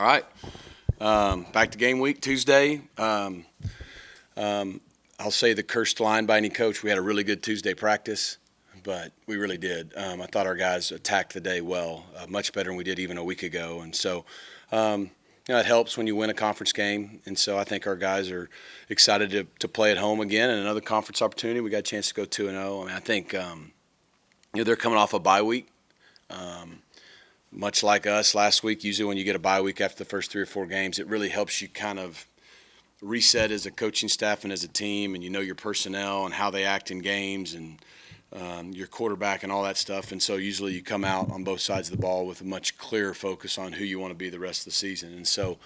All right. Back to game week, Tuesday. I'll say the cursed line by any coach. We had a really good Tuesday practice, but we really did. I thought our guys attacked the day well, much better than we did even a week ago. And so, it helps when you win a conference game. And so I think our guys are excited to play at home again and another conference opportunity. We got a chance to go 2-0. I mean, I think, they're coming off a bye week. Much like us last week, usually when you get a bye week after the first 3 or 4 games, it really helps you kind of reset as a coaching staff and as a team, and you know your personnel and how they act in games and your quarterback and all that stuff. And so usually you come out on both sides of the ball with a much clearer focus on who you want to be the rest of the season. And so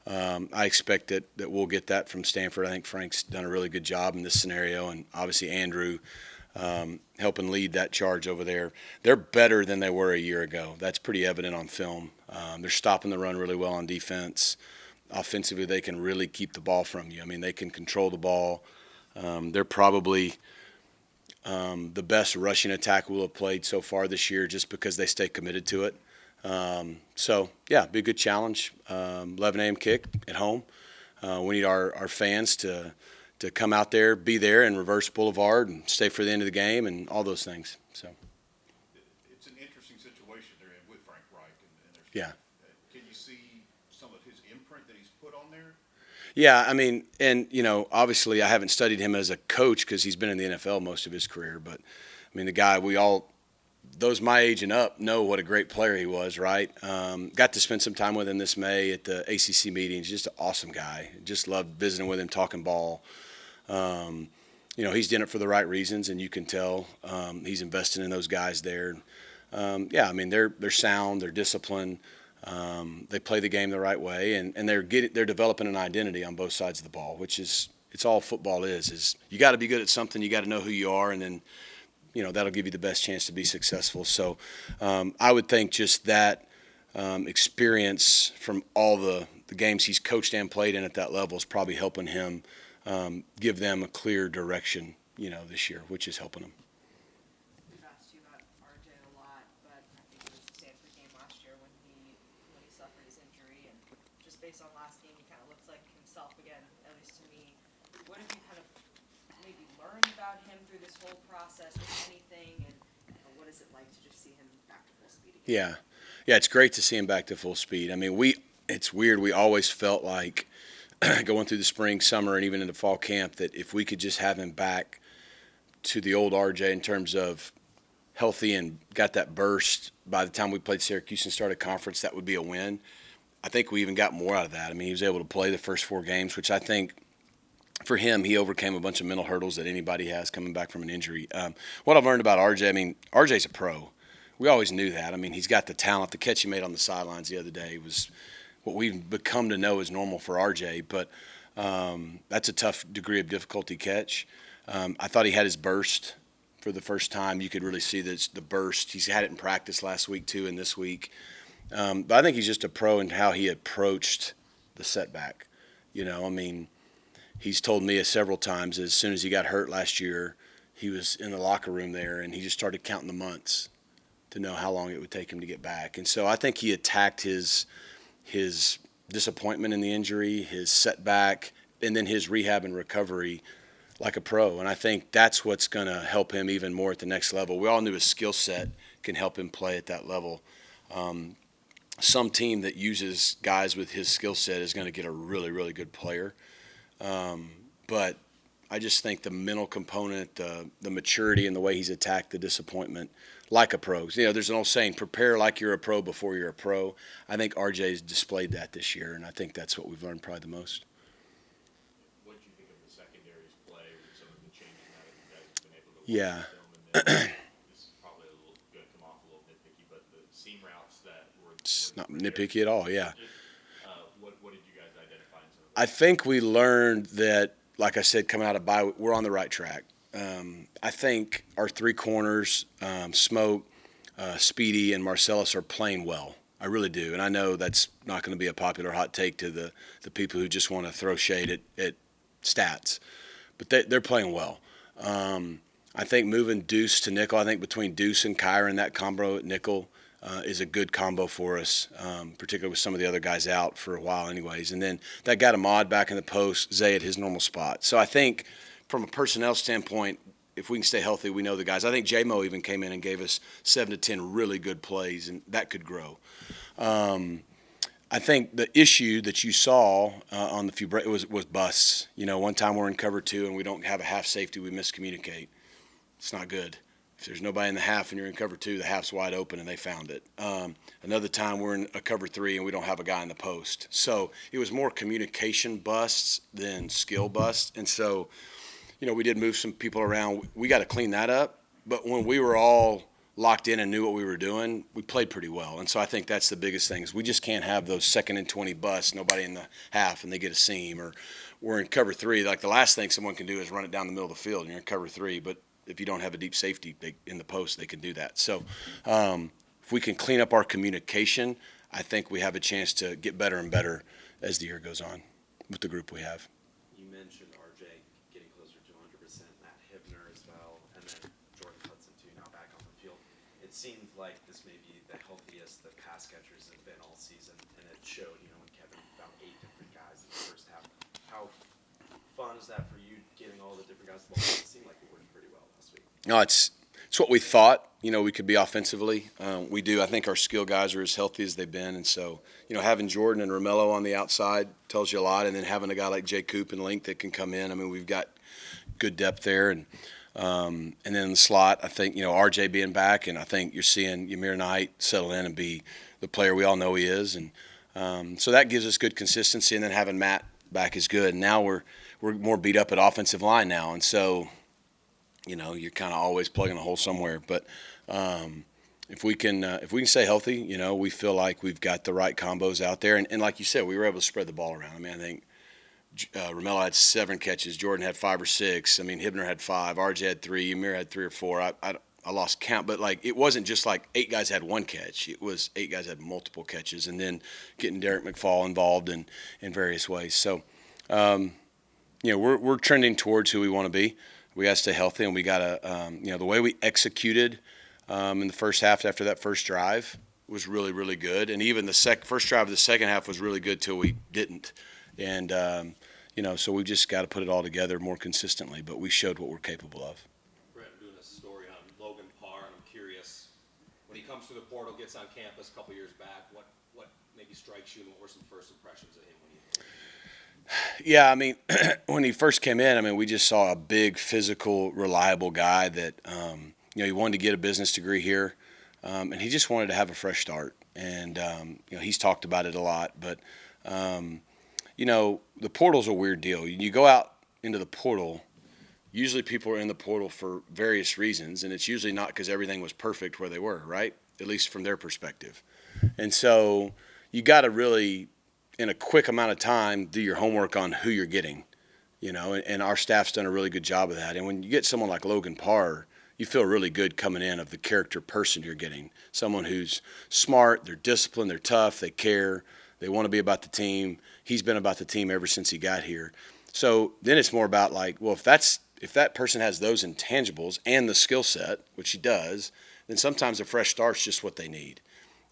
I expect that we'll get that from Stanford. I think Frank's done a really good job in this scenario, and obviously Andrew helping lead that charge over there. They're better than they were a year ago. That's pretty evident on film. They're stopping the run really well on defense. Offensively, they can really keep the ball from you. I mean, they can control the ball. They're probably the best rushing attack we'll have played so far this year just because they stay committed to it. Be a good challenge. 11 a.m. kick at home. We need our fans to come out there, be there, and reverse Boulevard and stay for the end of the game and all those things. So it's an interesting situation they're in with Frank Reich. Yeah. Can you see some of his imprint that he's put on there? Yeah, I mean, and, obviously I haven't studied him as a coach because he's been in the NFL most of his career. But, I mean, the guy those my age and up know what a great player he was, right? Got to spend some time with him this May at the ACC meetings. Just an awesome guy. Just loved visiting with him, talking ball. He's doing it for the right reasons, and you can tell he's investing in those guys there. I mean, they're sound, they're disciplined. They play the game the right way, and they're developing an identity on both sides of the ball, which is it's all football is you got to be good at something, you got to know who you are, and then that'll give you the best chance to be successful. So I would think just that experience from all the games he's coached and played in at that level is probably helping him give them a clear direction, this year, which is helping them. We've asked you about RJ a lot, but I think it was the Stanford game last year when he suffered his injury, and just based on last game, he kind of looks like himself again, at least to me. What have you kind of maybe learned about him through this whole process, if anything, and what is it like to just see him back to full speed again? Yeah, it's great to see him back to full speed. I mean, it's weird. We always felt like going through the spring, summer, and even into fall camp that if we could just have him back to the old RJ in terms of healthy and got that burst by the time we played Syracuse and started conference, that would be a win. I think we even got more out of that. I mean, he was able to play the first 4 games, which I think for him, he overcame a bunch of mental hurdles that anybody has coming back from an injury. What I've learned about RJ, I mean, RJ's a pro. We always knew that. I mean, he's got the talent. The catch he made on the sidelines the other day was what we've become to know is normal for RJ, but that's a tough degree of difficulty catch. I thought he had his burst for the first time. You could really see the burst. He's had it in practice last week too and this week. But I think he's just a pro in how he approached the setback. I mean, he's told me several times as soon as he got hurt last year, he was in the locker room there and he just started counting the months to know how long it would take him to get back. And so I think he attacked his disappointment in the injury, his setback, and then his rehab and recovery like a pro. And I think that's what's going to help him even more at the next level. We all knew his skill set can help him play at that level. Some team that uses guys with his skill set is going to get a really, really good player. But I just think the mental component, the maturity and the way he's attacked the disappointment like a pro. There's an old saying, prepare like you're a pro before you're a pro. I think RJ's displayed that this year, and I think that's what we've learned probably the most. What did you think of the secondary's play with some of the changes now that you guys have been able to watch film? And this is probably going to come off a little nitpicky, but the seam routes that were It's not nitpicky at all, yeah. What did you guys identify in some of I think we learned that, like I said, coming out of bye, we're on the right track. I think our 3 corners, Smoke, Speedy, and Marcellus are playing well. I really do. And I know that's not going to be a popular hot take to the people who just want to throw shade at stats. But they're playing well. I think moving Deuce to nickel, I think between Deuce and Kyron, that combo at nickel, is a good combo for us, particularly with some of the other guys out for a while anyways. And then that got Ahmad back in the post, Zay at his normal spot. So I think from a personnel standpoint, if we can stay healthy, we know the guys. I think J-Mo even came in and gave us 7 to 10 really good plays, and that could grow. I think the issue that you saw on the few was busts. One time we're in cover 2 and we don't have a half safety, we miscommunicate. It's not good. If there's nobody in the half and you're in cover 2, the half's wide open and they found it. Another time we're in a cover 3 and we don't have a guy in the post. So it was more communication busts than skill busts. And so, we did move some people around. We got to clean that up. But when we were all locked in and knew what we were doing, we played pretty well. And so I think that's the biggest thing is we just can't have those 2nd and 20 busts, nobody in the half and they get a seam. Or we're in cover 3. Like the last thing someone can do is run it down the middle of the field and you're in cover 3. But if you don't have a deep safety in the post, they can do that. So if we can clean up our communication, I think we have a chance to get better and better as the year goes on with the group we have. You mentioned RJ getting closer to 100%, Matt Hibner as well, and then Jordan Hudson too, now back on the field. It seemed like this may be the healthiest the pass catchers have been all season, and it showed, when Kevin found 8 different guys in the first half. How fun is that for you, getting all the different guys? It seemed like it worked pretty well last week. No, it's what we thought, we could be offensively. We do. I think our skill guys are as healthy as they've been. And so, having Jordan and Romello on the outside tells you a lot. And then having a guy like Jay Coop and Link that can come in. I mean, we've got good depth there. And then in the slot, I think, RJ being back. And I think you're seeing Ymir Knight settle in and be the player we all know he is. And so that gives us good consistency. And then having Matt back is good. And now we're more beat up at offensive line now. And so, you're kind of always plugging a hole somewhere. But if we can stay healthy, we feel like we've got the right combos out there. And like you said, we were able to spread the ball around. I mean, I think Romello had 7 catches. Jordan had 5 or 6. I mean, Hibner had 5. RJ had 3. Ymir had 3 or 4. I lost count. But, it wasn't just like 8 guys had 1 catch. It was 8 guys had multiple catches. And then getting Derek McFall involved in various ways. So, we're trending towards who we want to be. We got to stay healthy, and we got to, the way we executed in the first half after that first drive was really, really good. And even the first drive of the second half was really good till we didn't. And, so we just got to put it all together more consistently. But we showed what we're capable of. Brett, I'm doing a story on Logan Parr, and I'm curious, when he comes through the portal, gets on campus a couple years back, what maybe strikes you, and what were some first impressions of him when he Yeah, I mean, when he first came in, we just saw a big, physical, reliable guy that, he wanted to get a business degree here, and he just wanted to have a fresh start. And, he's talked about it a lot. But, the portal's a weird deal. You go out into the portal, usually people are in the portal for various reasons, and it's usually not because everything was perfect where they were, right? At least from their perspective. And so you got to really, in a quick amount of time, do your homework on who you're getting, and our staff's done a really good job of that. And when you get someone like Logan Parr, you feel really good coming in of the character person you're getting, someone who's smart, they're disciplined, they're tough, they care, they want to be about the team. He's been about the team ever since he got here. So then it's more about if that person has those intangibles and the skill set, which he does, then sometimes a fresh start's just what they need.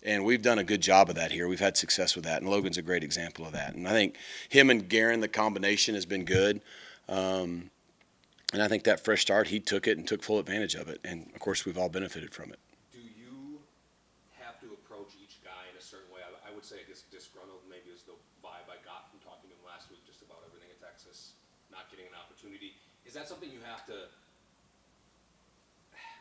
And we've done a good job of that here. We've had success with that, and Logan's a great example of that. And I think him and Guerin, the combination has been good. And I think that fresh start, he took it and took full advantage of it. And, of course, we've all benefited from it. Do you have to approach each guy in a certain way? I would say I guess disgruntled maybe is the vibe I got from talking to him last week just about everything in Texas, not getting an opportunity. Is that something you have to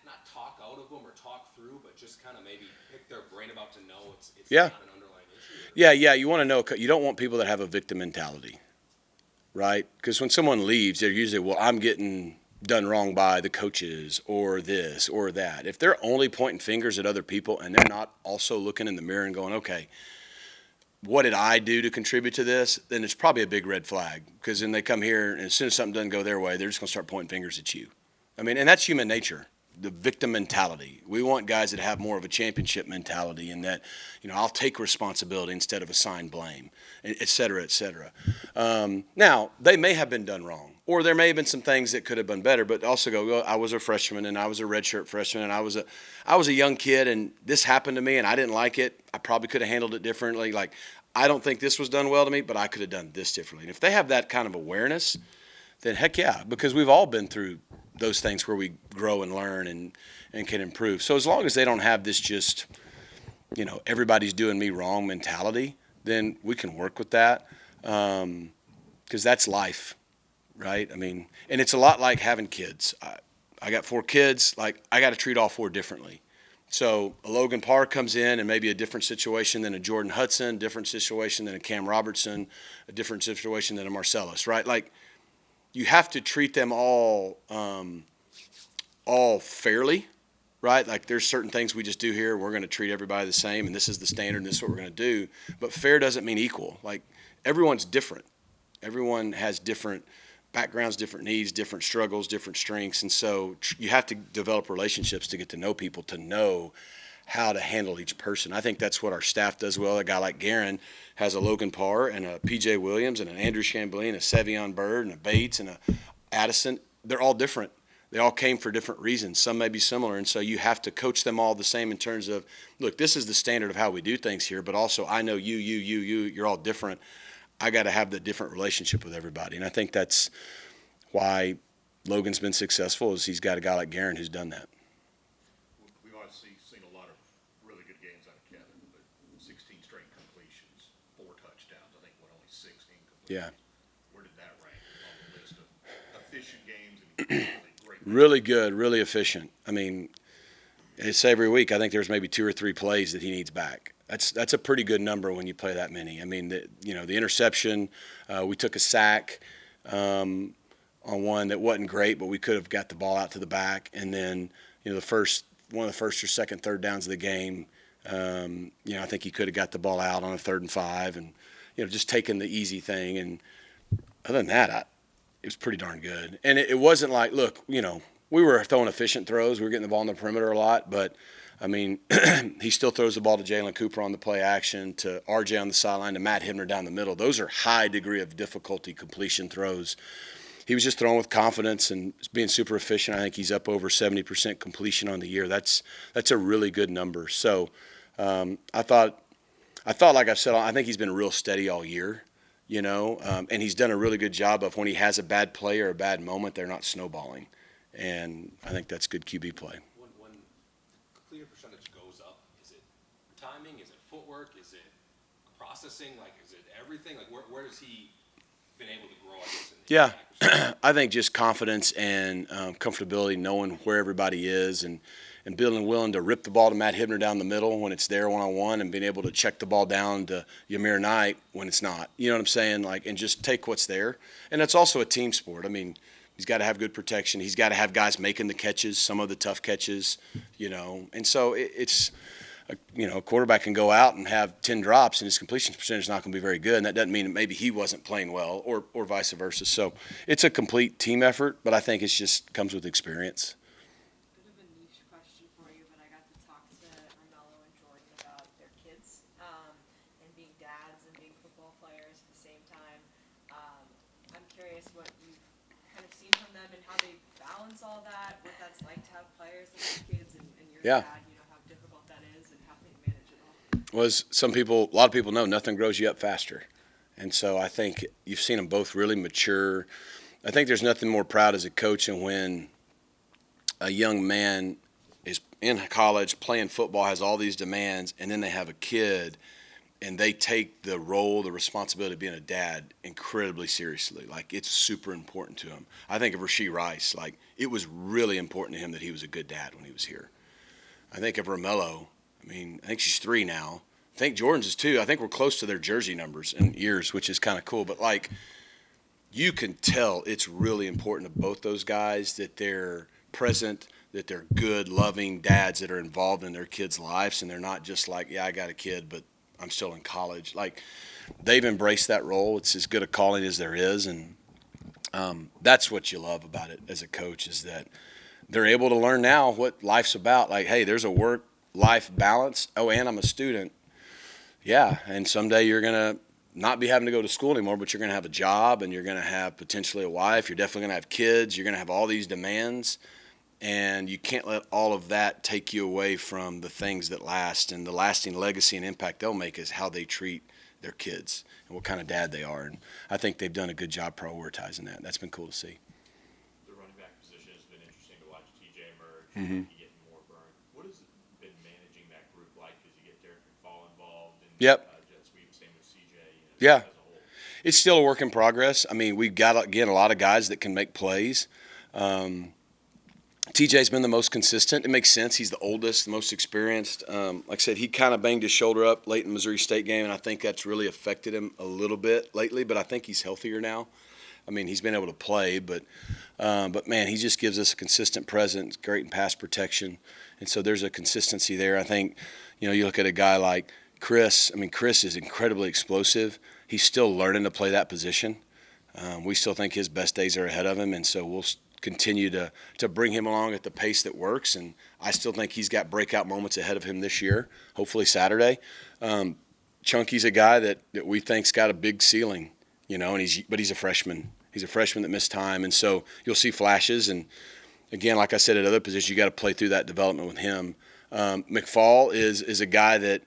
not talk out of them or talk through, but just kind of maybe pick their brain about to know it's not an underlying issue? Yeah. You want to know. You don't want people that have a victim mentality, right? Because when someone leaves, they're usually, I'm getting done wrong by the coaches or this or that. If they're only pointing fingers at other people and they're not also looking in the mirror and going, okay, what did I do to contribute to this? Then it's probably a big red flag, because then they come here and as soon as something doesn't go their way, they're just going to start pointing fingers at you. And that's human nature. The victim mentality. We want guys that have more of a championship mentality, and that, I'll take responsibility instead of assign blame, et cetera, et cetera. Now, they may have been done wrong, or there may have been some things that could have been better, but also go, well, I was a freshman and I was a redshirt freshman and I was a young kid and this happened to me and I didn't like it. I probably could have handled it differently. Like, I don't think this was done well to me, but I could have done this differently. And if they have that kind of awareness, then heck yeah, because we've all been through those things where we grow and learn and can improve. So as long as they don't have this just, everybody's doing me wrong mentality, then we can work with that, because that's life, right? I mean, and it's a lot like having kids. I got 4 kids. Like, I got to treat all 4 differently. So a Logan Parr comes in and maybe a different situation than a Jordan Hudson, different situation than a Cam Robertson, a different situation than a Marcellus, right? Like, you have to treat them all fairly, right? Like, there's certain things we just do here. We're going to treat everybody the same, and this is the standard, and this is what we're going to do. But fair doesn't mean equal. Like, everyone's different. Everyone has different backgrounds, different needs, different struggles, different strengths. And so you have to develop relationships to get to know people, to know how to handle each person. I think that's what our staff does well. A guy like Guerin has a Logan Parr and a P.J. Williams and an Andrew Chamblee and a Sevion Bird and a Bates and a Addison. They're all different. They all came for different reasons. Some may be similar, and so you have to coach them all the same in terms of, look, this is the standard of how we do things here, but also I know you're all different. I got to have the different relationship with everybody, and I think that's why Logan's been successful, is he's got a guy like Guerin who's done that. We've obviously seen a lot of really good games out of Kevin, but 16 straight completions, 4 touchdowns, I think, only 16 completions. Yeah. Where did that rank on the list of efficient games and really great games? Really good, really efficient. I mean, it's every week. I think there's maybe 2 or 3 plays that he needs back. That's a pretty good number when you play that many. I mean, the interception, we took a sack on one that wasn't great, but we could have got the ball out to the back. And then, one of the first or second, third downs of the game, I think he could have got the ball out on a 3rd and 5, and just taking the easy thing. And other than that, it was pretty darn good. And it wasn't like, look, we were throwing efficient throws. We were getting the ball on the perimeter a lot, but I mean, he still throws the ball to Jalen Cooper on the play action, to RJ on the sideline, to Matt Hibner down the middle. Those are high degree of difficulty completion throws. He was just throwing with confidence and being super efficient. I think he's up over 70% completion on the year. That's a really good number. So I thought, like I've said, I think he's been real steady all year, and he's done a really good job of, when he has a bad play or a bad moment, they're not snowballing. And I think that's good QB play. When clear percentage goes up, is it timing? Is it footwork? Is it processing? Like, is it everything? Like, where has he been able to grow? Yeah, I think just confidence and comfortability, knowing where everybody is, and being willing to rip the ball to Matt Hibner down the middle when it's there one-on-one, and being able to check the ball down to Yamir Knight when it's not. You know what I'm saying? Like, and just take what's there. And it's also a team sport. I mean, he's got to have good protection. He's got to have guys making the catches, some of the tough catches, And so it's, a quarterback can go out and have 10 drops and his completion percentage is not going to be very good. And that doesn't mean that maybe he wasn't playing well, or vice versa. So it's a complete team effort, but I think it's just comes with experience. Bit of a niche question for you, but I got to talk to Armello and Jordan about their kids, and being dads and being football players at the same time. I'm curious what you've kind of seen from them and how they balance all that, what that's like to have players and have kids, and your Yeah. dad, how difficult that is and how they manage it all. Was a lot of people know nothing grows you up faster. And so I think you've seen them both really mature. I think there's nothing more proud as a coach than when a young man is in college playing football, has all these demands, and then they have a kid and they take the role, the responsibility of being a dad incredibly seriously. Like, it's super important to him. I think of Rashee Rice. Like, it was really important to him that he was a good dad when he was here. I think of Romello. I think she's 3 now. I think Jordan's is 2. I think we're close to their jersey numbers and years, which is kind of cool. But, like, you can tell it's really important to both those guys that they're present, that they're good, loving dads that are involved in their kids' lives, and they're not just like, yeah, I got a kid, but I'm still in college. Like, they've embraced that role. It's as good a calling as there is, and that's what you love about it as a coach, is that they're able to learn now what life's about. Like, hey, there's a work-life balance. Oh, and I'm a student. Yeah, and someday you're going to not be having to go to school anymore, but you're going to have a job and you're going to have potentially a wife. You're definitely going to have kids. You're going to have all these demands. And you can't let all of that take you away from the things that last. And the lasting legacy and impact they'll make is how they treat their kids and what kind of dad they are. And I think they've done a good job prioritizing that. That's been cool to see. The running back position has been interesting to watch TJ emerge. Mhm. He getting more burn. What has it been managing that group like as you get Derek McFall involved? And, Yep. jet sweep, same with CJ. Yeah. As a whole. It's still a work in progress. I mean, we've got, again, a lot of guys that can make plays. TJ's been the most consistent. It makes sense. He's the oldest, the most experienced. Like I said, he kind of banged his shoulder up late in the Missouri State game, and I think that's really affected him a little bit lately, but I think he's healthier now. I mean, he's been able to play, but man, he just gives us a consistent presence, great in pass protection, and so there's a consistency there. I think, you look at a guy like Chris. I mean, Chris is incredibly explosive. He's still learning to play that position. We still think his best days are ahead of him, and so we'll continue to bring him along at the pace that works. And I still think he's got breakout moments ahead of him this year, hopefully Saturday. Chunky's a guy that we think's got a big ceiling, and he's a freshman. He's a freshman that missed time, and so you'll see flashes. And again, like I said, at other positions, you got to play through that development with him. McFall is a guy that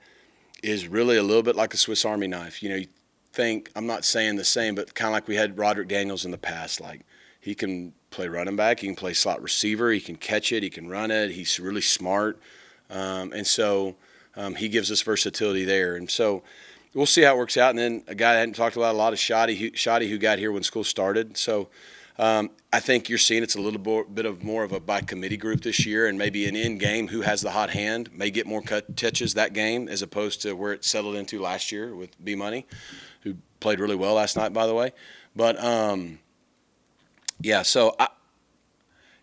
is really a little bit like a Swiss Army knife. You think, I'm not saying the same, but kind of like we had Roderick Daniels in the past. Like, he can play running back, he can play slot receiver, he can catch it, he can run it. He's really smart, and so he gives us versatility there. And so we'll see how it works out. And then a guy I hadn't talked about a lot is Shoddy, who got here when school started. So I think you're seeing it's a little bit of more of a by committee group this year, and maybe an in game who has the hot hand may get more touches that game as opposed to where it settled into last year with B Money, who played really well last night, by the way. But yeah, so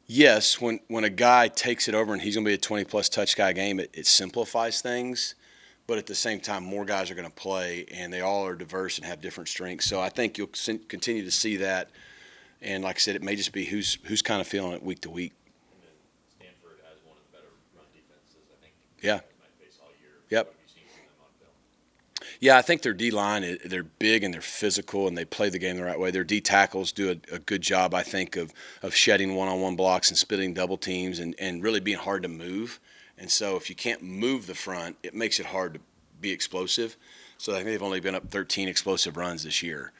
yes, when a guy takes it over and he's going to be a 20-plus touch guy game, it simplifies things. But at the same time, more guys are going to play, and they all are diverse and have different strengths. So I think you'll continue to see that. And like I said, it may just be who's kind of feeling it week to week. And then Stanford has one of the better run defenses, I think. Yeah. You guys might face all year. Yep. What have you seen from them on film? Yeah, I think their D-line, they're big and they're physical and they play the game the right way. Their D-tackles do a good job, I think, of shedding one-on-one blocks and splitting double teams and really being hard to move. And so if you can't move the front, it makes it hard to be explosive. So I think they've only been up 13 explosive runs this year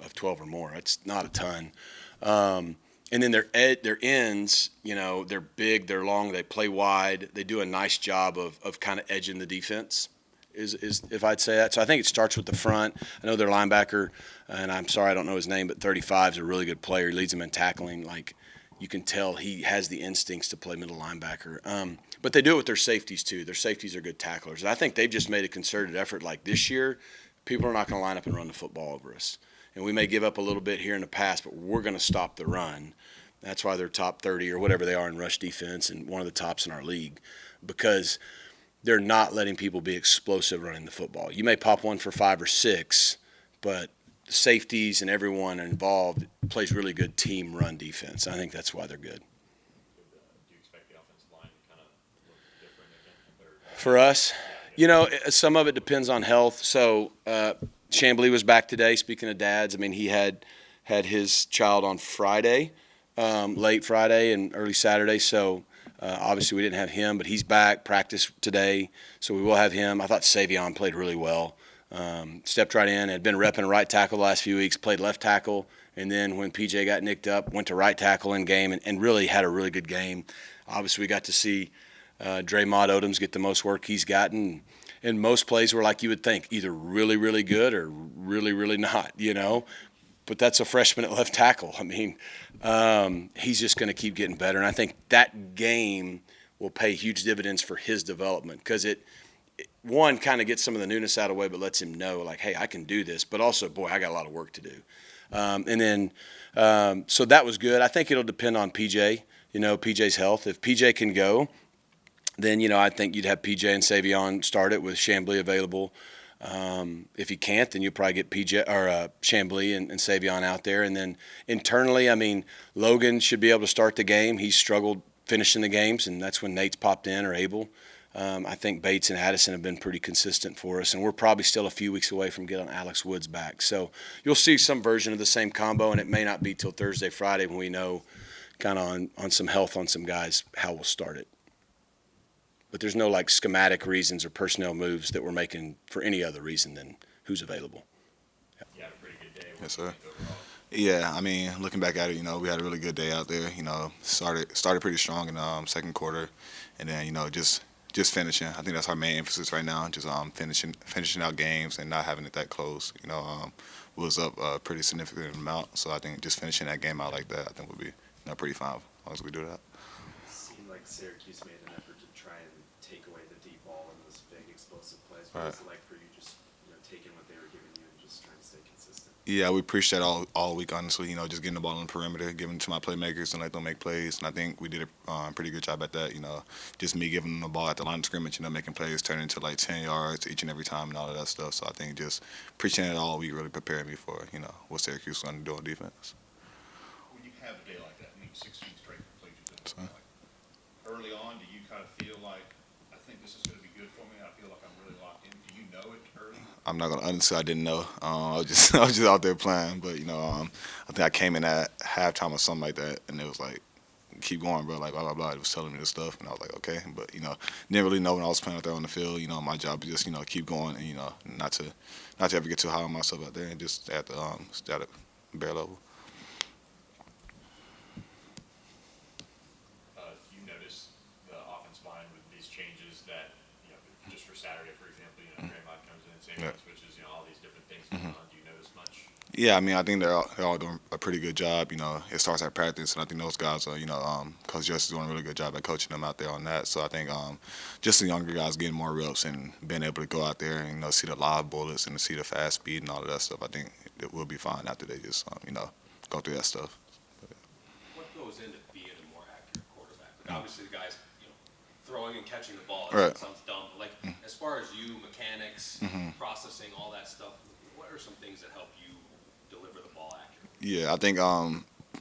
of 12 or more. It's not a ton. And then their ends, they're big, they're long, they play wide. They do a nice job of kind of edging the defense. Is if I'd say that. So I think it starts with the front. I know their linebacker, and I'm sorry I don't know his name, but 35 is a really good player. He leads them in tackling. Like, you can tell he has the instincts to play middle linebacker. But they do it with their safeties too. Their safeties are good tacklers. And I think they've just made a concerted effort. Like this year, people are not going to line up and run the football over us. And we may give up a little bit here in the past, but we're going to stop the run. That's why they're top 30 or whatever they are in rush defense and one of the tops in our league, because they're not letting people be explosive running the football. You may pop one for 5 or 6, but the safeties and everyone involved plays really good team run defense. I think that's why they're good. Do you expect the offensive line to kind of look different again? For us, some of it depends on health. So Chambly was back today. Speaking of dads, I mean, he had his child on Friday, late Friday and early Saturday. So obviously we didn't have him, but he's back, practice today. So we will have him. I thought Savion played really well. Stepped right in, had been repping right tackle the last few weeks, played left tackle, and then when PJ got nicked up, went to right tackle in game and really had a really good game. Obviously we got to see Draymond Odoms get the most work he's gotten. And most plays were like you would think, either really, really good or really, really not, But that's a freshman at left tackle. I mean, he's just going to keep getting better. And I think that game will pay huge dividends for his development because it kind of gets some of the newness out of the way, but lets him know, like, hey, I can do this. But also, boy, I got a lot of work to do. So that was good. I think it'll depend on PJ, PJ's health. If PJ can go, then, I think you'd have PJ and Savion start it with Chambly available. If he can't, then you'll probably get Chambly and Savion out there. And then internally, I mean, Logan should be able to start the game. He's struggled finishing the games, and that's when Nate's popped in or Abel. I think Bates and Addison have been pretty consistent for us, and we're probably still a few weeks away from getting Alex Woods back. So you'll see some version of the same combo, and it may not be till Thursday, Friday when we know kind of on some health on some guys how we'll start it. But there's no like schematic reasons or personnel moves that we're making for any other reason than who's available. You had a pretty good day. Yes, sir. Overall. Yeah, I mean, looking back at it, we had a really good day out there. Started pretty strong in the second quarter, and then just finishing. I think that's our main emphasis right now. Just finishing out games and not having it that close. Was up a pretty significant amount, so I think just finishing that game out like that, I think would be pretty fine as long as we do that. It seemed like Syracuse made an effort to try and take away the deep ball and those big explosive plays. What Right. was it like for you just taking what they were giving you and just trying to stay consistent? Yeah, we preached that all week, honestly. Just getting the ball on the perimeter, giving it to my playmakers, and let them make plays. And I think we did a pretty good job at that. Just me giving them the ball at the line of scrimmage, making plays turn into like 10 yards each and every time and all of that stuff. So I think just preaching it all week really prepared me for what Syracuse was going to do on defense. When you have a day like that, 16 straight completions, So- like, early on, do you kind of feel like, I think this is going to be good for me, I feel like I'm really locked in? Do you know it early? I'm not gonna honestly, I didn't know. I was just I was just out there playing, but I think I came in at halftime or something like that, and it was like, keep going, bro, like blah blah blah. It was telling me this stuff, and I was like, okay, but didn't really know when I was playing out there on the field. My job is just keep going, and not to ever get too high on myself out there, and just at the bare level. You notice the offense line with these changes that, just for Saturday, for example, Draymond comes in and Samuel Yeah. switches, all these different things going on. Do you notice much? Yeah, I mean, I think they're all doing a pretty good job. It starts at practice, and I think those guys are, Coach Jess is doing a really good job at coaching them out there on that. So I think just the younger guys getting more reps and being able to go out there and see the live bullets and to see the fast speed and all of that stuff. I think it will be fine after they just go through that stuff. What goes into being a more accurate quarterback? Like obviously the guys, throwing and catching the ball, Right. it sounds dumb, but as far as you, mechanics, processing, all that stuff, what are some things that help you deliver the ball accurately? Yeah, I think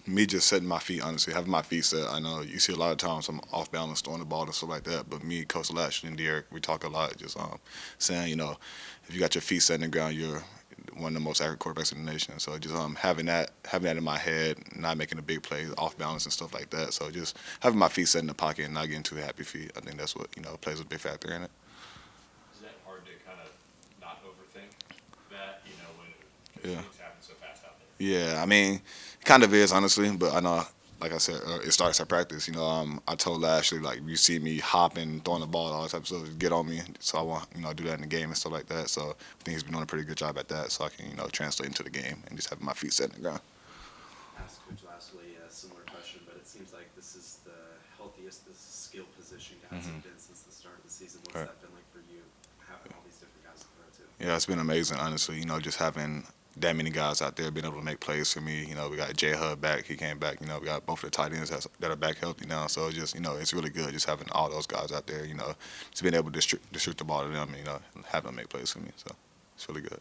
me just setting my feet, honestly, having my feet set. I know you see a lot of times I'm off balance throwing the ball and stuff like that, but me, Coach Lash, and Derek, we talk a lot just saying, if you got your feet set in the ground, you're one of the most accurate quarterbacks in the nation. So just having that in my head, not making a big play, off balance and stuff like that. So just having my feet set in the pocket and not getting too happy feet. I think that's what plays a big factor in it. Is that hard to kind of not overthink that, when Yeah. things happen so fast out there? Yeah, I mean, it kind of is, honestly, but I know, like I said, it starts at practice. I told Ashley, like, you see me hopping, throwing the ball, all that type of stuff, get on me. So I want, do that in the game and stuff like that. So I think he's been doing a pretty good job at that, so I can, translate into the game and just having my feet set in the ground. Ask Coach Lashley a similar question, but it seems like this is the healthiest this skill position guys have been since the start of the season. What's Right. that been like for you, having all these different guys to throw to? Yeah, it's been amazing, honestly. Just having that many guys out there being able to make plays for me. We got J Hub back. He came back. We got both of the tight ends that are back healthy now. So it's just, it's really good just having all those guys out there, just being able to distribute the ball to them, and, having them make plays for me. So it's really good.